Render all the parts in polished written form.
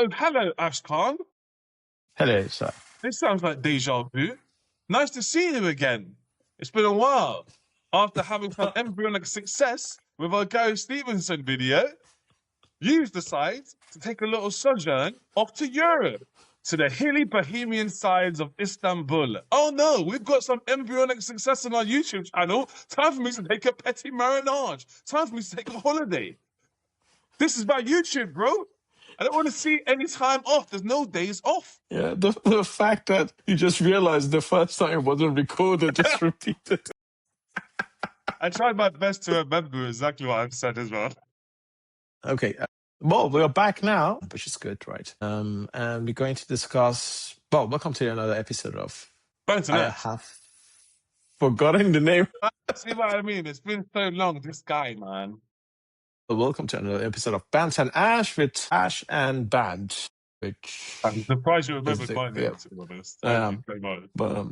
Oh, hello, Ashkan. Hello, sir. This sounds like deja vu. Nice to see you again. It's been a while. After having some embryonic success with our Gary Stevenson video, you've decided to take a little sojourn off to Europe, to the hilly Bohemian sides of Istanbul. Oh no, we've got some embryonic success on our YouTube channel. Time for me to take a petit marinage. Time for me to take a holiday. This is my YouTube, bro. I don't want to see any time off. There's no days off. Yeah, the fact that you just realized the first time it wasn't recorded, just repeated. I tried my best to remember exactly what I've said as well. Okay, well, we're back now, which is good, right? And we're going to discuss. Well, welcome to another episode of. Bant&Ash. I have forgotten the name. See what I mean? It's been so long. This guy, man. Welcome to another episode of Bant&Ash with Ash and Bant, which I'm surprised you remembered the- my name, yeah. to be honest. but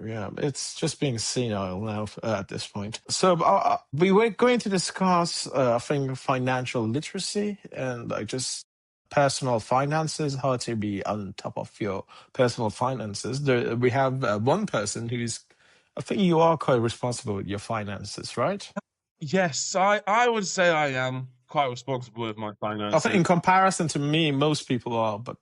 yeah, it's just being senile now at this point. So we were going to discuss, I think, financial literacy and like just personal finances, how to be on top of your personal finances. We have one person who's, I think you are quite responsible with your finances, right? Yes, I would say I am quite responsible with my finances. I think in comparison to me, most people are, but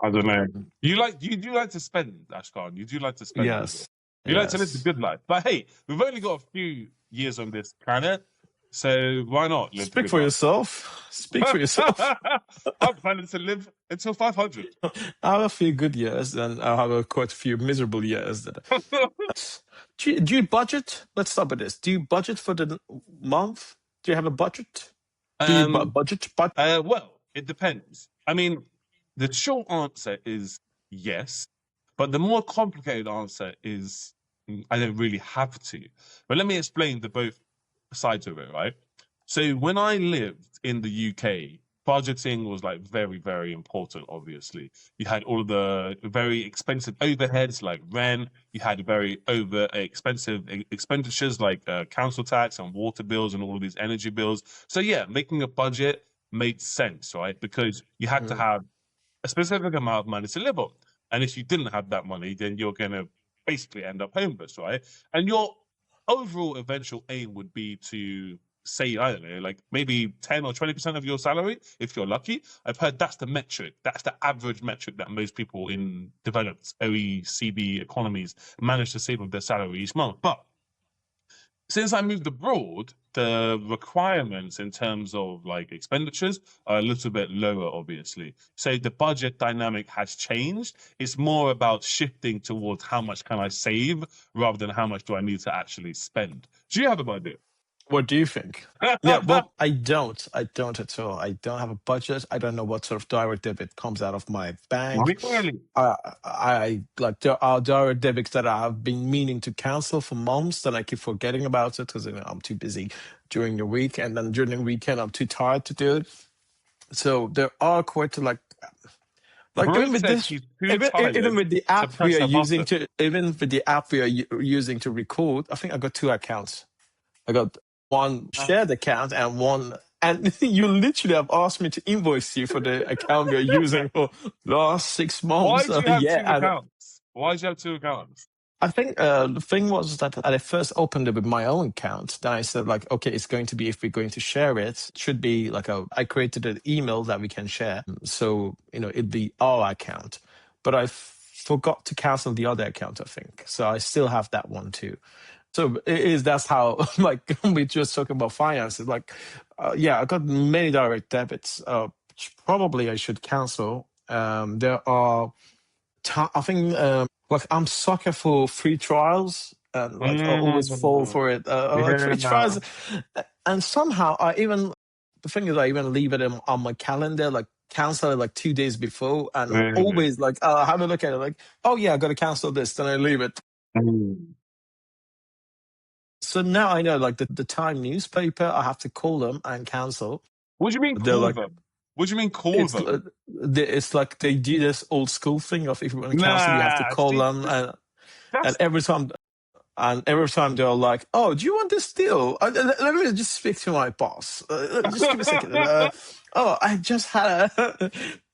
I don't know. You do like to spend, Ashkan. You do like to spend. yes. You like to live the good life. But hey, we've only got a few years on this planet, so why not live the Speak good for life? yourself. Speak for yourself. I'm planning to live until 500. I have a few good years, and I have quite a few miserable years. Do you budget? Let's start with this. Do you budget for the month? Do you have a budget? Do you budget? Well, it depends. I mean, the short answer is yes, but the more complicated answer is I don't really have to. But let me explain the both sides of it, right? So when I lived in the UK, budgeting was like very, very important, obviously. You had all of the very expensive overheads like rent, you had very expensive expenditures like council tax and water bills and all of these energy bills. So yeah, making a budget made sense, right? Because you had to have a specific amount of money to live on. And if you didn't have that money, then you're going to basically end up homeless, right? And your overall eventual aim would be to say, I don't know, like maybe 10 or 20% of your salary, if you're lucky. I've heard that's the metric. That's the average metric that most people in developed OECD economies manage to save of their salary each month. But since I moved abroad, the requirements in terms of like expenditures are a little bit lower, obviously. So the budget dynamic has changed. It's more about shifting towards how much can I save rather than how much do I need to actually spend. Do you have an idea? What do you think? Yeah, well, I don't at all. I don't have a budget. I don't know what sort of direct debit comes out of my bank. Really? I like there are direct debits that I have been meaning to cancel for months, and I keep forgetting about it because I'm too busy during the week, and then during the weekend I'm too tired to do it. So there are quite like even with this, even with the app we are using to record, I think I got two accounts. I got one shared account and one, and you literally have asked me to invoice you for the account we're using for last 6 months. Why do you have two accounts? Why do you have two accounts? I think the thing was that I first opened it with my own account. Then I said like, okay, it's going to be, if we're going to share it should be like I created an email that we can share. So, it'd be our account. But I forgot to cancel the other account, I think. So I still have that one too. So that's how, like, we just talking about finances. Like, I got many direct debits. Which probably I should cancel. There are, I think, like I'm sucker for free trials, and like I always fall for it. Like free trials, and somehow the thing is, I even leave it on my calendar, like cancel it like 2 days before, and always like have a look at it, like, oh yeah, I got to cancel this, then I leave it. So now I know, like the Time newspaper, I have to call them and cancel. What do you mean call them? What do you mean call them? It's like they do this old school thing of if you want to cancel, you have to call them, and every time they're like, "Oh, do you want this deal? Let me just speak to my boss. Just give me a second. I just had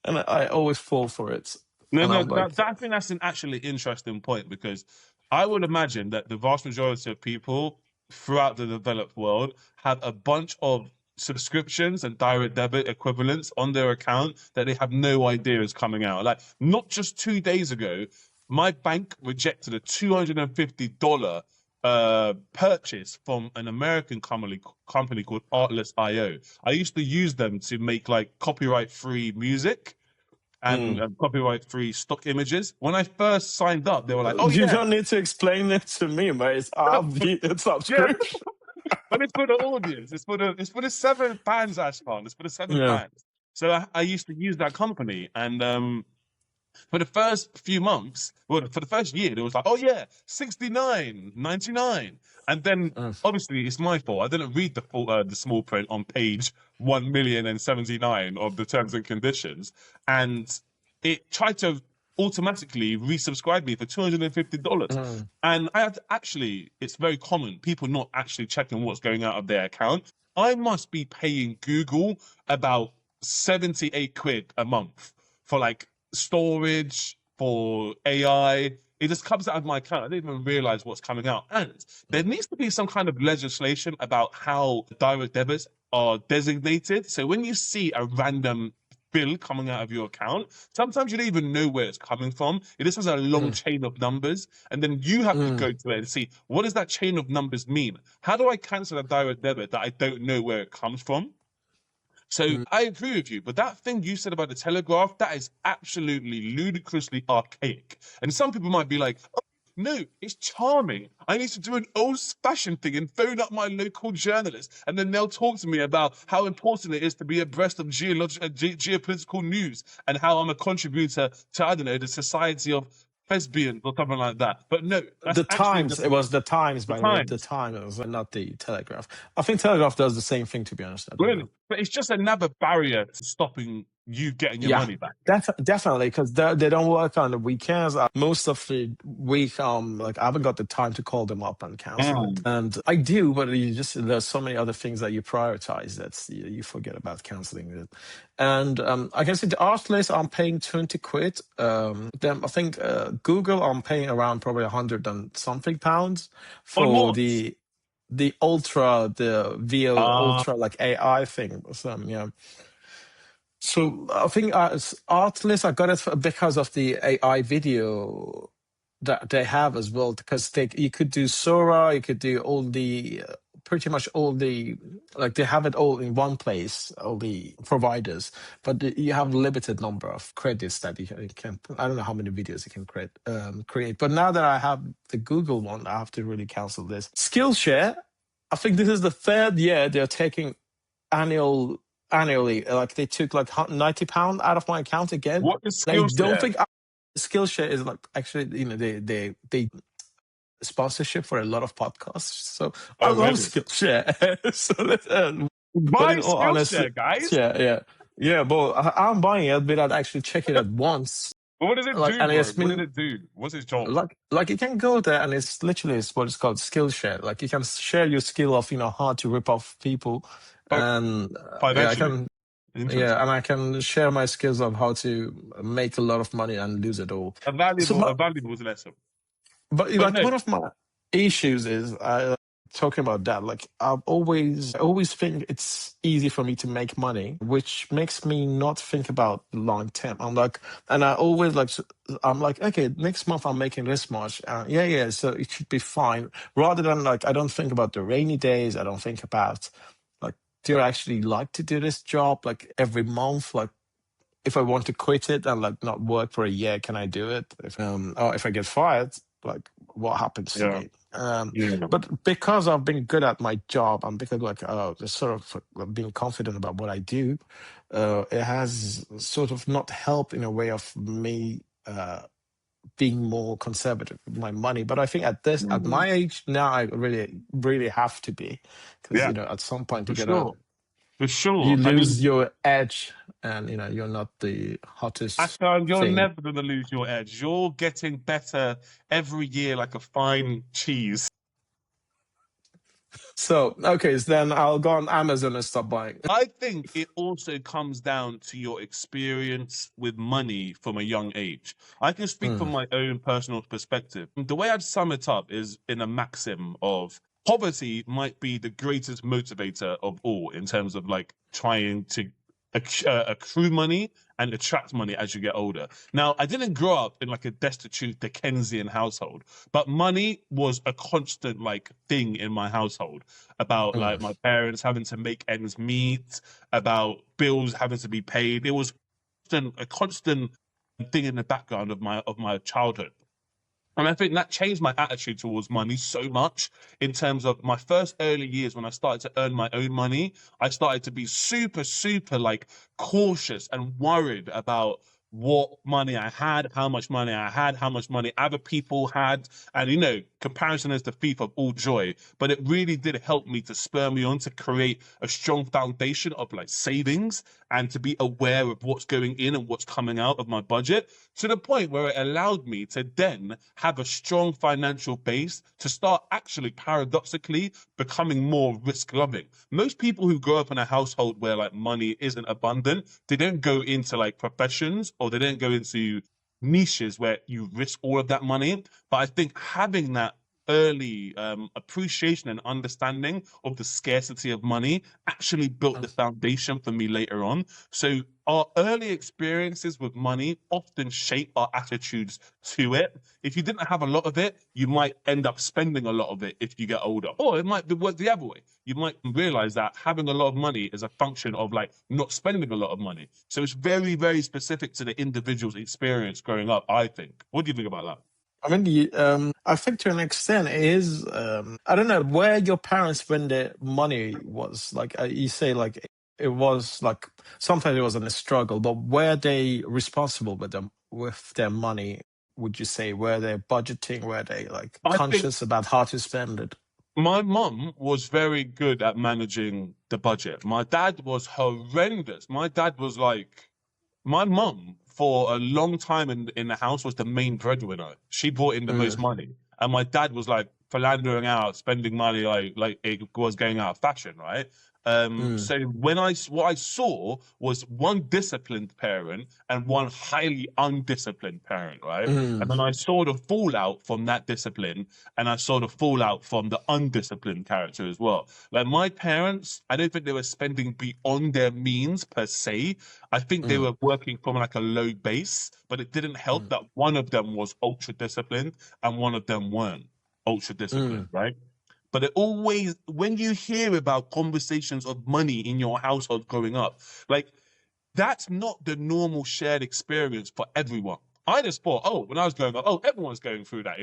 and I always fall for it. No, And no, I'm like, I think that's an actually interesting point because I would imagine that the vast majority of people throughout the developed world have a bunch of subscriptions and direct debit equivalents on their account that they have no idea is coming out. Like, not just 2 days ago, my bank rejected a $250 purchase from an American company called Artlist.io. I used to use them to make like copyright-free music and mm. copyright-free stock images. When I first signed up, they were like, "Oh You yeah, don't need to explain it to me, but it's obvious yeah," subscription. but it's for the audience. It's for the 7 fans, Ashton. It's for the seven Yeah. fans. So I used to use that company, and for the first few months, well, for the first year, it was like, oh yeah, 69.99, and then Mm. obviously it's my fault. I didn't read the small print on page 1,079 of the terms and conditions, and it tried to automatically resubscribe me for $250. Mm. And I had to, actually, it's very common people not actually checking what's going out of their account. I must be paying Google about 78 quid a month for like storage, for AI. It just comes out of my account. I didn't even realize what's coming out. And there needs to be some kind of legislation about how direct debits are designated. So when you see a random bill coming out of your account, sometimes you don't even know where it's coming from. It just has a long Mm. chain of numbers. And then you have to Mm. go to it and see, what does that chain of numbers mean? How do I cancel a direct debit that I don't know where it comes from? So Mm. I agree with you, but that thing you said about the Telegraph, that is absolutely ludicrously archaic. And some people might be like, oh, no, it's charming. I need to do an old-fashioned thing and phone up my local journalist, and then they'll talk to me about how important it is to be abreast of geopolitical news and how I'm a contributor to, I don't know, the Society of Thespians or something like that. But no, that's The actually Times, just it was the Times, the by the way, the Times. Times, not the Telegraph. I think Telegraph does the same thing, to be honest. I don't Really. know. But it's just another barrier to stopping you getting your Yeah, money back. definitely, because they don't work on the weekends. Most of the week, like I haven't got the time to call them up and cancel it. Mm. And I do, but you just there's so many other things that you prioritize that you forget about canceling it. And I can see the art list I'm paying 20 quid. Then I think Google I'm paying around probably 100 and something pounds On for what? the Ultra, the VO Ah, Ultra like AI thing. Yeah. So I think as Artlist, I got it because of the AI video that they have as well. Because you could do Sora, you could do all the pretty much all the like they have it all in one place, all the providers. But you have a limited number of credits that you can. I don't know how many videos you can create. But now that I have the Google one, I have to really cancel this. Skillshare. I think this is the third year they're taking annually, like they took like £90 out of my account again. what is And I don't Skillshare? think Skillshare is like actually, they sponsorship for a lot of podcasts. So I Oh, love really? Skillshare. But Buy in all honesty, Skillshare, guys. yeah. But I'm buying it without actually checking it once. But what does it Like, do, and bro? it's What does been it do? What's its job? like you can go there and it's literally it's what it's called Skillshare. Like you can share your skill of how to rip off people, Oh, and yeah, I financially. can. Yeah, Interesting. and I can share my skills of how to make a lot of money and lose it all. A So, valuable, a valuable lesson. but But like no, one of my issues is talking about that. Like I always think it's easy for me to make money, which makes me not think about long term. I'm like, and I always like, I'm like, okay, next month I'm making this much. Yeah, so it should be fine. Rather than like, I don't think about the rainy days. I don't think about like, do I actually like to do this job like every month? Like if I want to quit it and like not work for a year, can I do it? Or if I get fired, like what happens to yeah, me? yeah, But because I've been good at my job and because like just sort of like, being confident about what I do, it has sort of not helped in a way of me being more conservative with my money. But I think at mm, my age now, I really have to be because yeah, at some point for you gotta sure, for you sure. I mean, lose your edge and you're not the hottest Aslan, you're thing. never going to lose your edge. You're getting better every year, like a fine cheese. So, okay, so then I'll go on Amazon and stop buying. I think it also comes down to your experience with money from a young age. I can speak from Mm, my own personal perspective. The way I'd sum it up is in a maxim of poverty might be the greatest motivator of all in terms of like trying to accrue money and attract money as you get older. Now, I didn't grow up in like a destitute Dickensian household, but money was a constant like thing in my household about like mm. my parents having to make ends meet, about bills having to be paid. It was a constant thing in the background of my childhood. And I think that changed my attitude towards money so much in terms of my first early years when I started to earn my own money. I started to be super, super like cautious and worried about what money I had, how much money I had, how much money other people had. And, comparison is the thief of all joy. But it really did help me to spur me on to create a strong foundation of like savings and to be aware of what's going in and what's coming out of my budget to the point where it allowed me to then have a strong financial base to start actually paradoxically becoming more risk loving. Most people who grow up in a household where like money isn't abundant, they don't go into like professions or they don't go into niches where you risk all of that money. But I think having that early appreciation and understanding of the scarcity of money actually built the foundation for me later on. So our early experiences with money often shape our attitudes to it. If you didn't have a lot of it, you might end up spending a lot of it if you get older. Or it might work the other way. You might realize that having a lot of money is a function of like not spending a lot of money. So it's very, very specific to the individual's experience growing up, I think. What do you think about that? I mean, I think to an extent it is. I don't know where your parents spend their money was. Like you say, like it was like sometimes it wasn't a struggle, but were they responsible with their money? Would you say were they budgeting? Were they like I think conscious about how to spend it? my mum was very good at managing the budget. My dad was horrendous. My dad was like, my mum for a long time in the house was the main breadwinner. She brought in the most Mm, money, and my dad was like philandering out, spending money like it was going out of fashion, right? mm, So what I saw was one disciplined parent and one highly undisciplined parent, right? And mm, then I saw the fallout from that discipline, and I saw the fallout from the undisciplined character as well. Like my parents, I don't think they were spending beyond their means per se. I think they mm, were working from like a low base, but it didn't help mm, that one of them was ultra disciplined and one of them weren't ultra disciplined, mm, right? But it always, when you hear about conversations of money in your household growing up, like that's not the normal shared experience for everyone. I just thought, oh, when I was growing up, oh, everyone's going through that,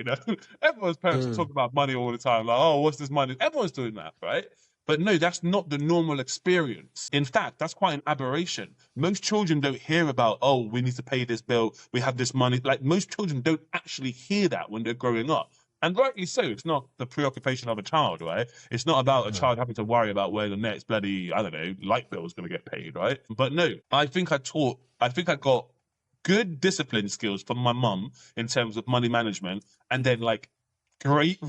Everyone's parents are mm, talking about money all the time, like, oh, what's this money? Everyone's doing that, right? But no, that's not the normal experience. In fact, that's quite an aberration. Most children don't hear about, oh, we need to pay this bill, we have this money. Like most children don't actually hear that when they're growing up. And rightly so, it's not the preoccupation of a child, right? It's not about a mm. child having to worry about where the next bloody, I don't know, light bill is going to get paid, right? But no, I think I got good discipline skills from my mum in terms of money management, and then like great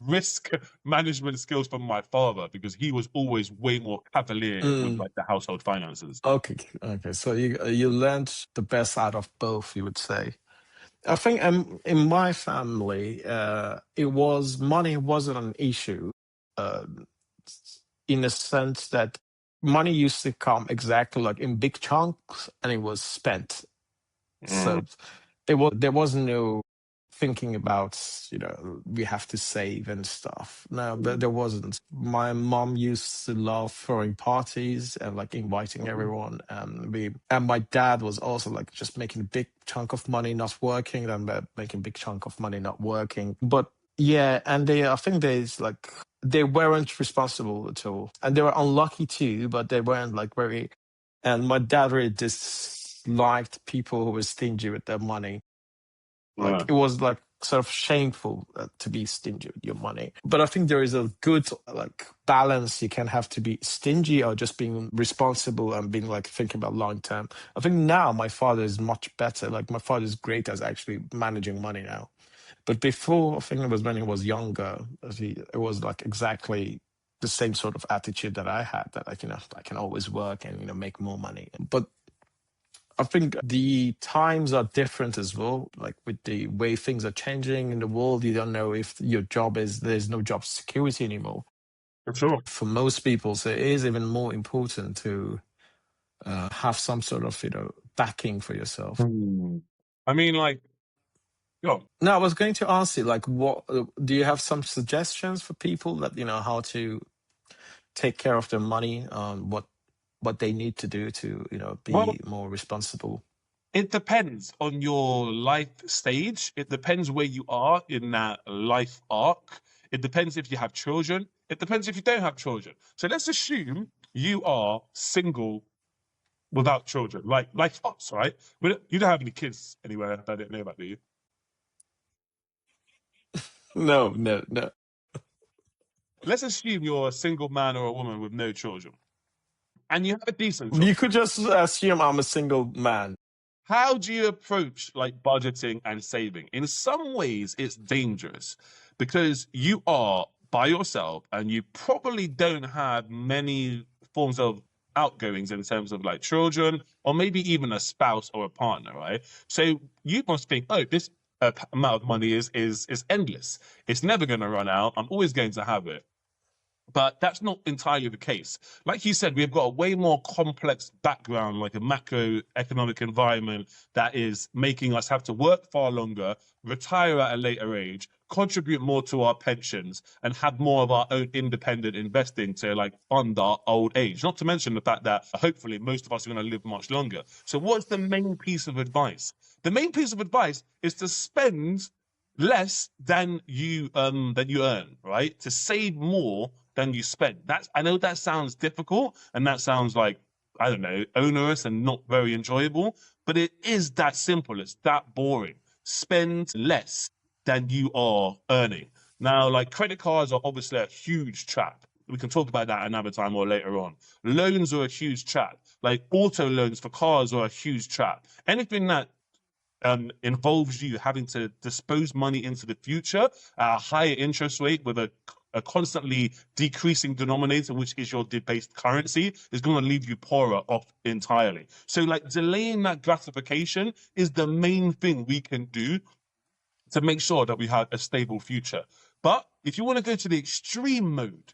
risk management skills from my father because he was always way more cavalier with Mm. like the household finances. Okay, okay. So you learned the best out of both, you would say. I think in my family, it was money wasn't an issue, uh, in the sense that money used to come exactly like in big chunks, and it was spent. Mm, So there was no thinking about, we have to save and stuff. No, but mm, there wasn't. My mom used to love throwing parties and like inviting mm, everyone, and my dad was also like just making a big chunk of money not working, then making a big chunk of money not working. But yeah, and I think they weren't responsible at all, and they were unlucky too, but they weren't like very. And my dad really disliked people who were stingy with their money. Like yeah. it was like sort of shameful to be stingy with your money. But I think there is a good like balance you can have to be stingy or just being responsible and being like thinking about long term. I think now my father is much better. Like my father is great as actually managing money now. But before, I think it was when he was younger, it was like exactly. the same sort of attitude that I had, that like, I can always work and make more money. But I think the times are different as well. Like with the way things are changing in the world, you don't know if your job there's no job security anymore. For sure. For most people, so it is even more important to have some sort of backing for yourself. I mean, like, yo, Now, I was going to ask you, like, what do you have some suggestions for people that how to take care of their money, what they need to do to well, be more responsible? it depends on your life stage. It depends where you are in that life arc. It depends if you have children. It depends if you don't have children. So let's assume you are single without children, like us, right? You don't have any kids anywhere that I didn't know about, do you? No, no, no. Let's assume you're a single man or a woman with no children, and you have a decent job. You could just assume I'm a single man. How do you approach like budgeting and saving? In some ways, it's dangerous because you are by yourself and you probably don't have many forms of outgoings in terms of like children or maybe even a spouse or a partner, right? So you must think, oh, this amount of money is endless. It's never going to run out. I'm always going to have it. But that's not entirely the case. Like you said, we've got a way more complex background, like a macroeconomic environment that is making us have to work far longer, retire at a later age, contribute more to our pensions, and have more of our own independent investing to like fund our old age. Not to mention the fact that hopefully most of us are going to live much longer. So what's the main piece of advice? The main piece of advice is to spend less than you earn, right? To save more than you spend. I know that sounds difficult and that sounds like, I don't know, onerous and not very enjoyable, but it is that simple. It's that boring. Spend less than you are earning. Now, like credit cards are obviously a huge trap. We can talk about that another time or later on. Loans are a huge trap. Like auto loans for cars are a huge trap. Anything that involves you having to dispose money into the future at a higher interest rate with a constantly decreasing denominator, which is your debased currency, is going to leave you poorer off entirely. So, like, delaying that gratification is the main thing we can do to make sure that we have a stable future. But if you want to go to the extreme mode,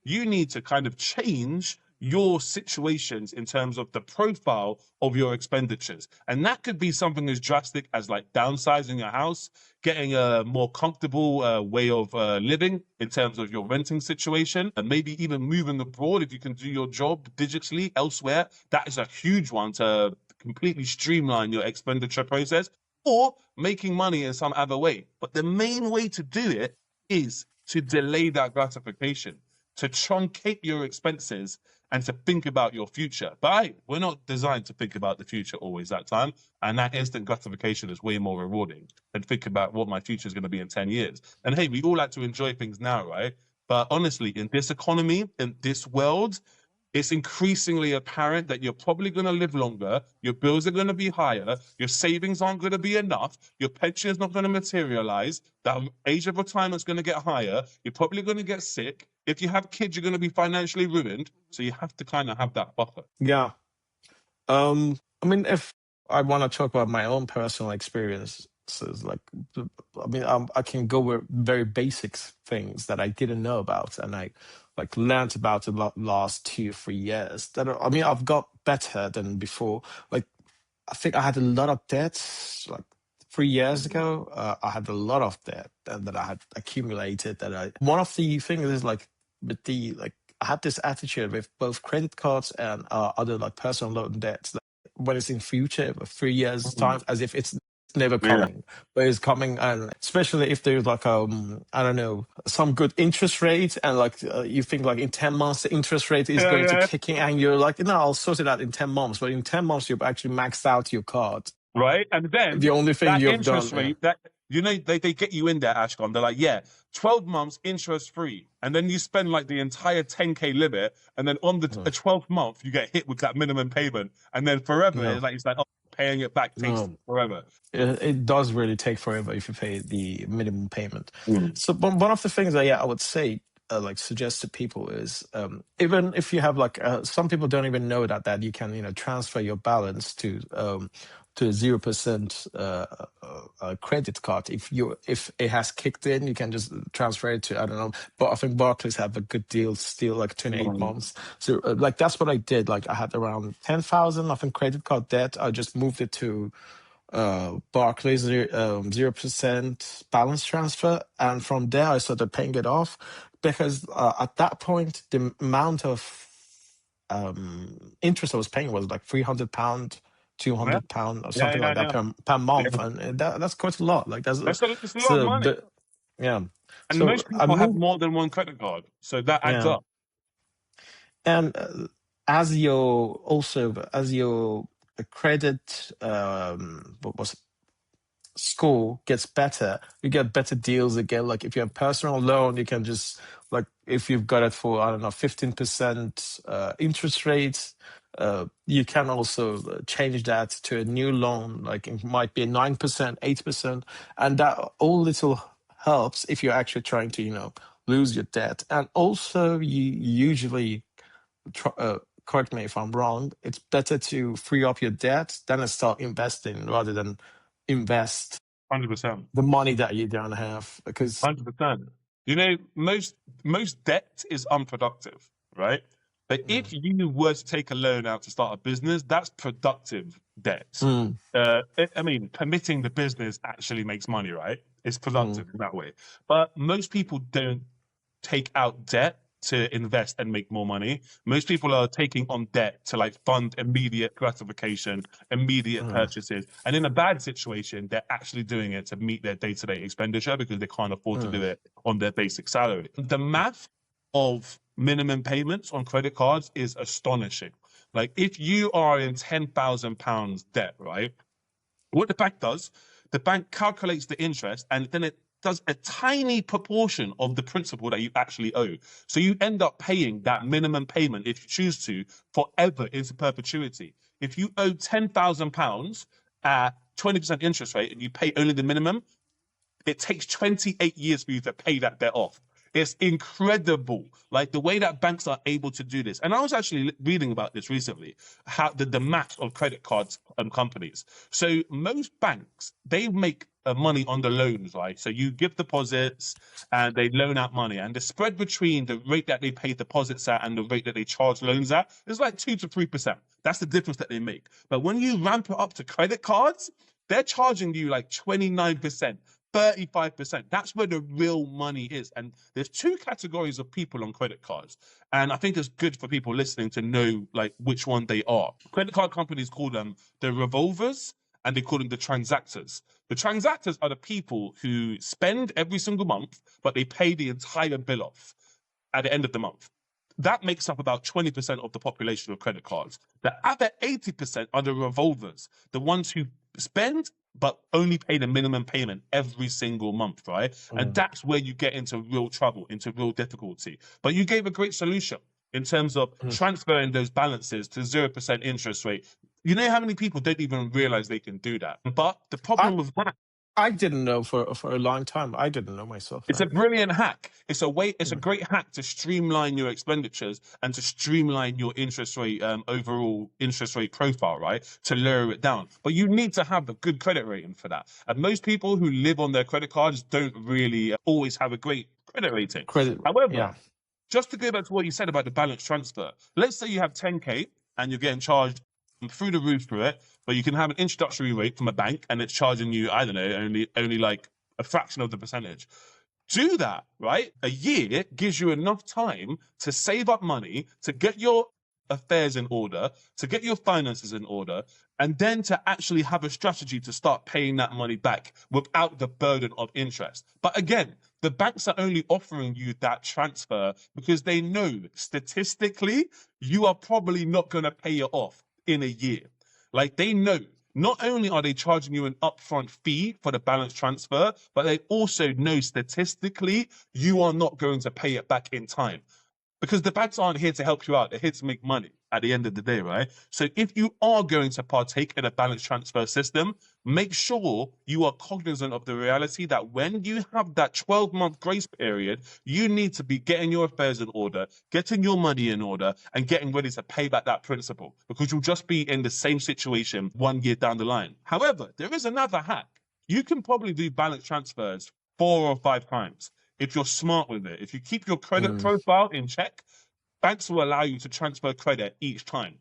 you need to kind of change your situations in terms of the profile of your expenditures. And that could be something as drastic as like downsizing your house, getting a more comfortable way of living in terms of your renting situation, and maybe even moving abroad if you can do your job digitally elsewhere. That is a huge one to completely streamline your expenditure process, or making money in some other way. But the main way to do it is to delay that gratification, to truncate your expenses and to think about your future. But we're not designed to think about the future always that time. And that instant gratification is way more rewarding than think about what my future is going to be in 10 years. And hey, we all like to enjoy things now, right? But honestly, in this economy, in this world, it's increasingly apparent that you're probably going to live longer, your bills are going to be higher, your savings aren't going to be enough, your pension is not going to materialize, the age of retirement is going to get higher, you're probably going to get sick. If you have kids, you're going to be financially ruined. So you have to kind of have that buffer. Yeah. I mean, if I want to talk about my own personal experiences, like, I mean, I can go with very basic things that I didn't know about, and I like learned about the last 2 or 3 years. I mean, I've got better than before. Like, I think I had a lot of debt. Like 3 years ago, I had a lot of debt that I had accumulated. One of the things is like with the like. I had this attitude with both credit cards and other like personal loan debts. That when it's in future, 3 years time, as if it's never Yeah. coming, but it's coming, and especially if there's like I don't know, some good interest rate, and like you think like in 10 months the interest rate is going to Yeah. kick in, and you're like, no, I'll sort it out in 10 months. But in 10 months you've actually maxed out your card. Right. And then The only thing that you've done, interest rate, that they get you in there, Ashcom. They're like, yeah, 12 months interest free. And then you spend like the entire 10K limit, and then on the 12th month you get hit with that minimum payment, and then forever no, it's like, oh, paying it back takes no. forever. It does really take forever if you pay the minimum payment. Mm. So one of the things that I would say, like suggest to people is even if you have like some people don't even know that you can transfer your balance to a 0% credit card. If it has kicked in, you can just transfer it to, I don't know, but I think Barclays have a good deal still, like 28 months. So like that's what I did. Like I had around 10,000 I think credit card debt. I just moved it to Barclays 0% balance transfer, and from there I started paying it off because at that point the amount of interest I was paying was like £300, Yeah, £200 or yeah, something yeah, like that yeah. per Yeah. month, and that's quite a lot. Like that's It's a lot of so money. yeah. And So most I people have moved, more than one credit card. So that adds yeah, up. and as your credit what was score gets better, you get better deals again. Like if you have personal loan, you can just, like if you've got it for, I don't know, 15% interest rates, you can also change that to a new loan. Like it might be 9%, 8%, and that all little helps if you're actually trying to lose your debt. And also you usually correct me if I'm wrong, it's better to free up your debt than to start investing rather than invest 100%. the money that you don't have. Because 100%. You know, most debt is unproductive, right? But if you were to take a loan out to start a business, that's productive debt. Mm, I mean, permitting the business actually makes money, right? It's mm, productive in that way. But most people don't take out debt to invest and make more money. Most people are taking on debt to like fund immediate gratification, immediate mm, purchases. And in a bad situation, they're actually doing it to meet their day-to-day expenditure because they can't afford to do mm, it on their basic salary. The math of minimum payments on credit cards is astonishing. Like if you are in £10,000 debt, right? What the bank does, the bank calculates the interest and then it does a tiny proportion of the principal that you actually owe. So you end up paying that minimum payment, if you choose to, forever into perpetuity. If you owe £10,000 at 20% interest rate and you pay only the minimum, it takes 28 years for you to pay that debt off. It's incredible, like the way that banks are able to do this. And I was actually reading about this recently, how the math of credit cards companies. So most banks, they make money on the loans, right? So you give deposits and they loan out money, and the spread between the rate that they pay deposits at and the rate that they charge loans at is like 2 to 3%. That's the difference that they make. But when you ramp it up to credit cards, they're charging you like 29%. 35%. That's where the real money is. And there's two categories of people on credit cards. And I think it's good for people listening to know like which one they are. Credit card companies call them the revolvers and they call them the transactors. The transactors are the people who spend every single month, but they pay the entire bill off at the end of the month. That makes up about 20% of the population of credit cards. The other 80% are the revolvers, the ones who spend but only pay the minimum payment every single month, right? And mm, that's where you get into real trouble, into real difficulty. But you gave a great solution in terms of mm. transferring those balances to 0% interest rate. You know how many people don't even realize they can do that? But the I problem with that, I didn't know for a long time. I didn't know myself it's a that. brilliant hack. It's a Mm, great hack to streamline your expenditures and to streamline your interest rate, overall interest rate profile, right? To lower it down. But you need to have a good credit rating for that. And most people who live on their credit cards don't really always have a great credit rating. credit, However, yeah. just to go back to what you said about the balance transfer, let's say you have 10K and you're getting charged through the roof for it, but you can have an introductory rate from a bank and it's charging you, I don't know, only like a fraction of the percentage. Do that, right? A year gives you enough time to save up money, to get your affairs in order, to get your finances in order, and then to actually have a strategy to start paying that money back without the burden of interest. But again, the banks are only offering you that transfer because they know statistically you are probably not going to pay it off in a year. Like they know not only are they charging you an upfront fee for the balance transfer, but they also know statistically you are not going to pay it back in time. because the banks aren't here to help you out. They're here to make money at the end of the day, right? So if you are going to partake in a balance transfer system, make sure you are cognizant of the reality that when you have that 12-month grace period, you need to be getting your affairs in order, getting your money in order, and getting ready to pay back that principal, because you'll just be in the same situation 1 year down the line. However, there is another hack. You can probably do balance transfers 4 or 5 times if you're smart with it. If you keep your credit profile in check, banks will allow you to transfer credit each time.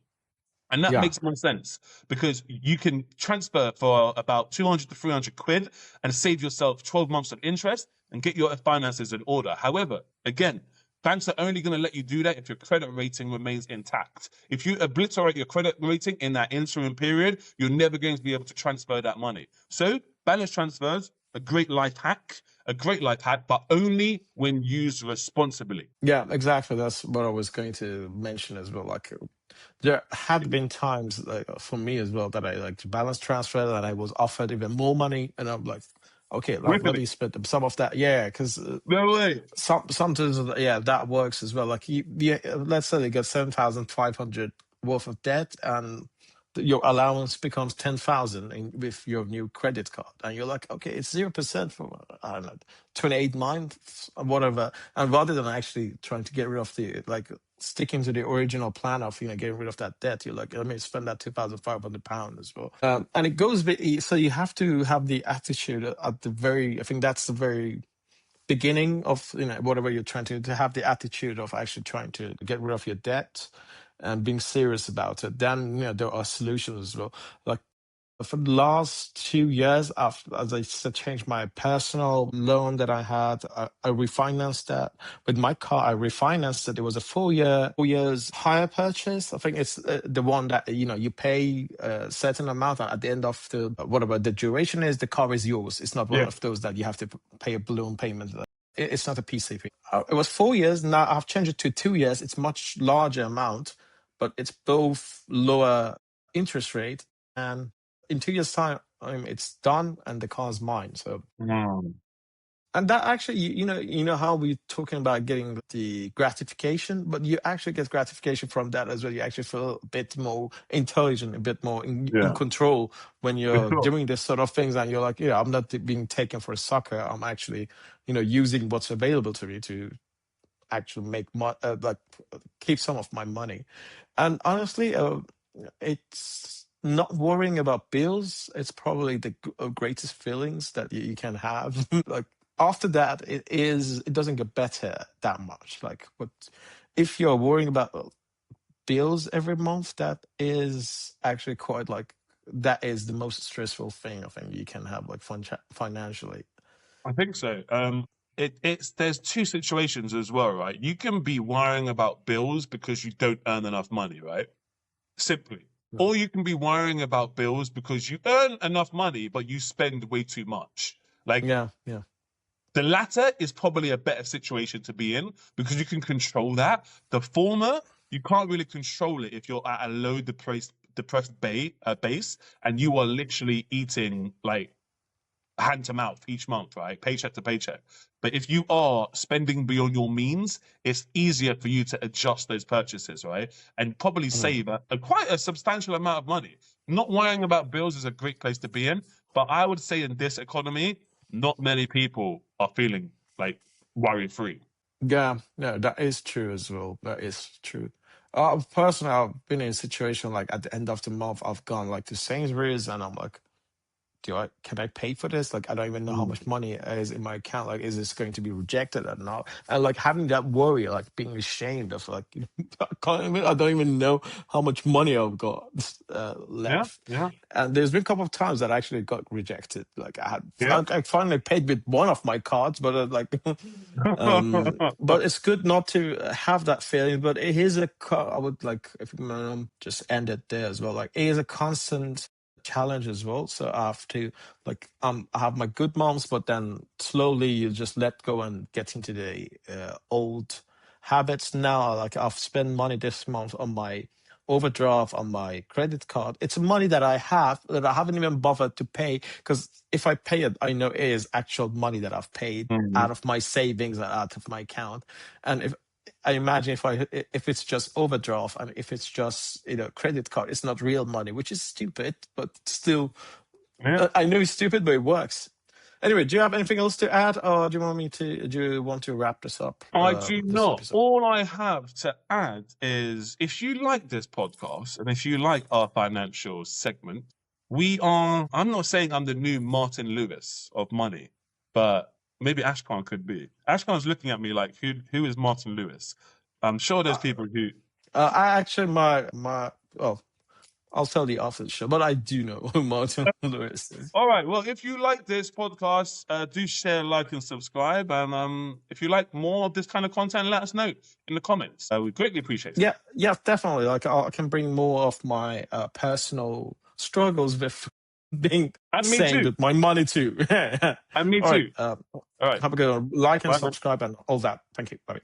And that Yeah. makes more sense because you can transfer for about 200 to 300 quid and save yourself 12 months of interest and get your finances in order. However, again, banks are only going to let you do that if your credit rating remains intact. If you obliterate your credit rating in that interim period, you're never going to be able to transfer that money. So, balance transfers, a great life hack, but only when used responsibly. Yeah, exactly. That's what I was going to mention as well. Like, there had been times, like, for me as well, that I like to balance transfer, that I was offered even more money, and I'm like, okay, let Really? me split some of that. Yeah, because No way. sometimes, yeah, that works as well. Like, let's say you get 7,500 worth of debt, and your allowance becomes 10,000 with your new credit card, and you're like, okay, it's 0% for, I don't know, 28 months, whatever. And rather than actually trying to get rid of the, like, sticking to the original plan of, getting rid of that debt, you're like, let me spend that £2,500 as well. And it goes a bit, so you have to have the attitude at the very, I think that's the very beginning of, whatever you're trying to have the attitude of actually trying to get rid of your debt and being serious about it. Then, there are solutions as well. Like, for the last 2 years, after, as I said, changed my personal loan that I had. I refinanced that with my car. I refinanced it. It was a 4 years hire purchase. I think it's the one that you pay a certain amount at the end of the whatever the duration is. The car is yours. It's not one Yeah. of those that you have to pay a balloon payment. It's not a PCP. It was 4 years. Now I've changed it to 2 years. It's much larger amount, but it's both lower interest rate, and in 2 years' time, it's done and the car's mine. So, Mm. and that actually, you know how we're talking about getting the gratification, but you actually get gratification from that as well. You actually feel a bit more intelligent, a bit more in Yeah, control when for you're sure. doing this sort of things, and you're like, yeah, I'm not being taken for a sucker. I'm actually, using what's available to me to actually make like keep some of my money. And honestly, it's not worrying about bills. It's probably the greatest feelings that you can have. Like, after that, it doesn't get better that much. Like, what if you're worrying about bills every month? That is actually quite like, that is the most stressful thing I think you can have, like, financially. I think so. It's there's two situations as well, right? You can be worrying about bills because you don't earn enough money, right? Simply. Yeah, Or you can be worrying about bills because you earn enough money, but you spend way too much. Like, yeah, yeah. the latter is probably a better situation to be in because you can control that. The former, you can't really control it if you're at a low base and you are literally eating like hand to mouth each month, right? Paycheck to paycheck. But if you are spending beyond your means, it's easier for you to adjust those purchases, right? And probably Mhm. save quite a substantial amount of money. Not worrying about bills is a great place to be in. But I would say in this economy, not many people are feeling like worry free. Yeah, no, that is true as well. That is true. Personally, I've been in a situation like at the end of the month, I've gone like to Sainsbury's, and I'm like, can I pay for this? Like, I don't even know how Mm. much money is in my account. Like, is this going to be rejected or not? And like having that worry, like being ashamed of, like, I don't even know how much money I've got Yeah, left. yeah, And there's been a couple of times that I actually got rejected. Like, yeah. I finally paid with one of my cards, but but it's good not to have that feeling. But it is I would like, if just end it there as well. Like, it is a constant challenge as well. So I have to, like, I have my good months, but then slowly you just let go and get into the old habits. Now, like, I've spent money this month on my overdraft on my credit card. It's money that I have that I haven't even bothered to pay, because if I pay it, I know it is actual money that I've paid Mm. out of my savings and out of my account. And I imagine if it's just overdraft and if it's just credit card, it's not real money, which is stupid, but still, Yeah. I know it's stupid, but it works. Anyway, do you have anything else to add, or do you want to wrap this up? I do This not. episode. All I have to add is if you like this podcast and if you like our financial segment, I'm not saying I'm the new Martin Lewis of money, but maybe Ashkan could be. Ashkan's looking at me like, who is Martin Lewis? I'm sure there's people who. I actually, well, I'll tell you after the show, but I do know who Martin Lewis is. All right. Well, if you like this podcast, do share, like, and subscribe. And if you like more of this kind of content, let us know in the comments. We greatly appreciate it. Yeah, definitely. Like I can bring more of my personal struggles with being sane with my money too. And me All too. right, All right. have a good one. Like and Bye. subscribe and all that. Thank you. Bye.